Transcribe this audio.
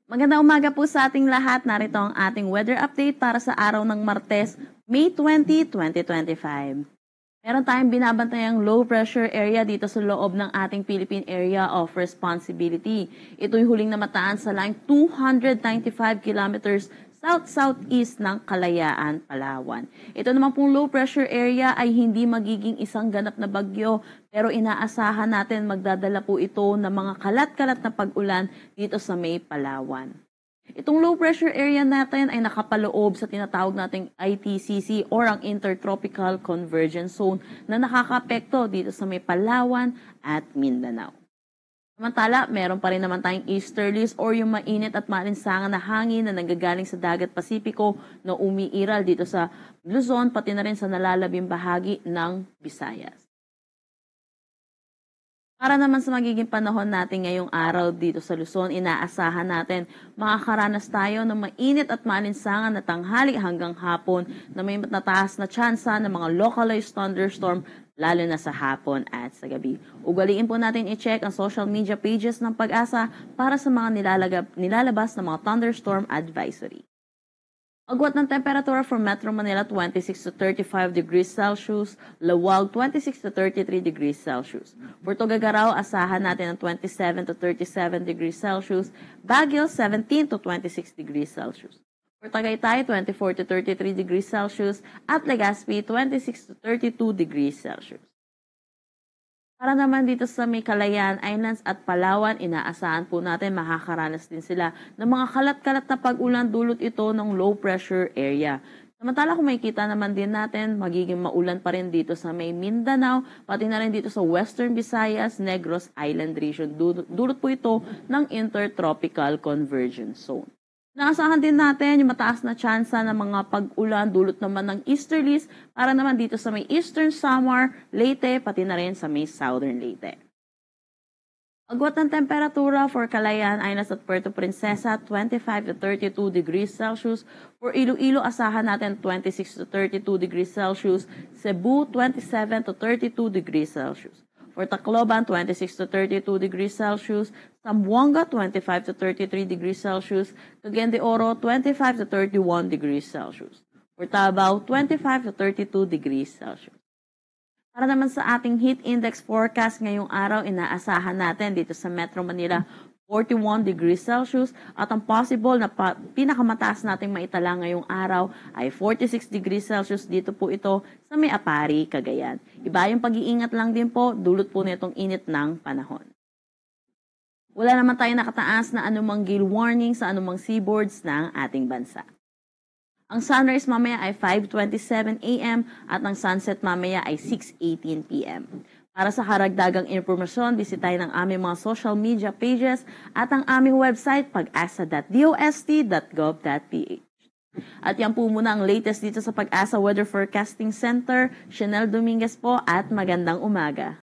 Magandang umaga po sa ating lahat. Narito ang ating weather update para sa araw ng Martes, May 20, 2025. Meron tayong binabantayang low pressure area dito sa loob ng ating Philippine Area of Responsibility. Ito'y huling namataan sa line 295 kilometers south-southeast ng Kalayaan, Palawan. Ito naman pong low pressure area ay hindi magiging isang ganap na bagyo, pero inaasahan natin magdadala po ito ng mga kalat-kalat na pag-ulan dito sa May, Palawan. Itong low pressure area natin ay nakapaloob sa tinatawag nating ITCC or ang Intertropical Convergence Zone na nakakapekto dito sa may Palawan at Mindanao. Samantala, meron pa rin naman tayong easterlies or yung mainit at maalinsangan na hangin na nanggagaling sa dagat Pasipiko na umiiral dito sa Luzon pati na rin sa nalalabing bahagi ng Visayas. Para naman sa magiging panahon natin ngayong araw dito sa Luzon, inaasahan natin makakaranas tayo ng mainit at maalinsangan na tanghali hanggang hapon na may matataas na tsansa ng mga localized thunderstorm lalo na sa hapon at sa gabi. Ugaliin po natin i-check ang social media pages ng Pag-asa para sa mga nilalabas na mga thunderstorm advisory. Agwat ng temperatura for Metro Manila 26 to 35 degrees Celsius, Lawag 26 to 33 degrees Celsius. For Tuguegarao, asahan natin ng 27 to 37 degrees Celsius, Baguio 17 to 26 degrees Celsius. For Tagaytay, 24 to 33 degrees Celsius at Legazpi 26 to 32 degrees Celsius. Para naman dito sa may Kalayaan Islands at Palawan, inaasahan po natin makakaranas din sila ng mga kalat-kalat na pag-ulan dulot ito ng low pressure area. Samantala kung makikita naman din natin, magiging maulan pa rin dito sa may Mindanao, pati na rin dito sa Western Visayas, Negros Island region. Dulot po ito ng Intertropical Convergence Zone. Naasahan din natin yung mataas na tsansa ng mga pag-ulan dulot naman ng easterlies para naman dito sa may Eastern Samar, Leyte, pati na rin sa may Southern Leyte. Agwat ng temperatura for Kalayaan Islands at Puerto Princesa, 25 to 32 degrees Celsius. For Iloilo, asahan natin 26 to 32 degrees Celsius. Cebu, 27 to 32 degrees Celsius. For Tacloban, 26 to 32 degrees Celsius. Zamboanga, 25 to 33 degrees Celsius. Cagayan de Oro, 25 to 31 degrees Celsius. For Tabao, 25 to 32 degrees Celsius. Para naman sa ating heat index forecast ngayong araw, inaasahan natin dito sa Metro Manila, 41 degrees Celsius at ang possible na pinakamataas nating maitala ngayong araw ay 46 degrees Celsius. Dito po ito sa may Apari, Cagayan. Iba yung pag-iingat lang din po, dulot po nitong init ng panahon. Wala naman tayong nakataas na anumang gale warning sa anumang seaboards ng ating bansa. Ang sunrise mamaya ay 5:27 a.m. at ang sunset mamaya ay 6:18 p.m. Para sa karagdagang impormasyon, bisitahin ang aming mga social media pages at ang aming website pag-asa.dost.gov.ph. At yan po muna ang latest dito sa Pag-asa Weather Forecasting Center. Chanel Dominguez po at magandang umaga.